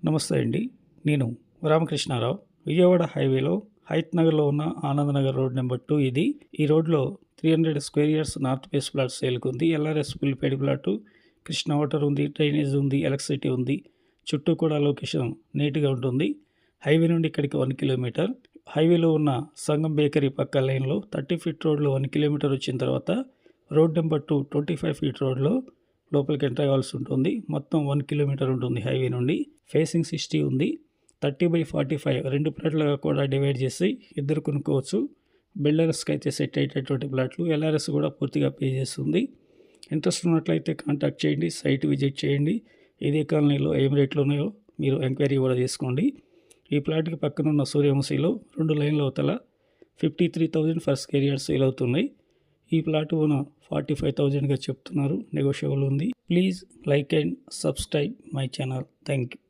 నమస్తే అండి. నేను రామకృష్ణారావు. విజయవాడ హైవేలో హైత్ నగర్లో ఉన్న ఆనంద్ నగర్ రోడ్ నెంబర్ 2 ఇది. ఈ రోడ్లో 300 square yards north phase plot సేల్కి ఉంది. ఎల్ఆర్ఎస్ ఫుల్పేడ్ ప్లాటు, కృష్ణా వాటర్ ఉంది, డ్రైనేజ్ ఉంది, ఎలక్ట్రిసిటీ ఉంది. చుట్టూ కూడా లొకేషన్ నీట్గా ఉంటుంది. హైవే నుండి ఇక్కడికి 1 కిలోమీటర్. హైవేలో ఉన్న సంగం బేకరీ పక్క లైన్లో 30 ఫీట్ రోడ్లో 1 కిలోమీటర్ వచ్చిన తర్వాత రోడ్ నెంబర్ 2 25 ఫీట్ రోడ్లో లోపలికి ఎంటర్ అవ్వాల్సి ఉంటుంది. మొత్తం 1 కిలోమీటర్ ఉంటుంది హైవే నుండి. ఫేసింగ్ 60 ఉంది. 30/45 2 ప్లాట్లుగా కూడా డివైడ్ చేసి ఇద్దరు కొనుక్కోవచ్చు. బిల్డర్స్కి అయితే సెట్ అయ్యేటటువంటి ప్లాట్లు. ఎల్ఆర్ఎస్ కూడా పూర్తిగా పే చేస్తుంది. ఇంట్రెస్ట్ ఉన్నట్లయితే కాంటాక్ట్ చేయండి, సైట్ విజిట్ చేయండి. ఇదే కాలనీలో ఏం రేట్లు ఉన్నాయో మీరు ఎంక్వైరీ కూడా చేసుకోండి. ఈ ప్లాట్కి పక్కనున్న సూర్యవంశీలో 2 లైన్ల అవతల 53,000 ఫర్ స్క్వేర్ యార్డ్ సేల్ అవుతున్నాయి. ఈ ప్లాట్ ఓనర్ 45,000గా చెప్తున్నారు. నెగోషియబుల్ ఉంది. Please like and subscribe my channel. Thank you.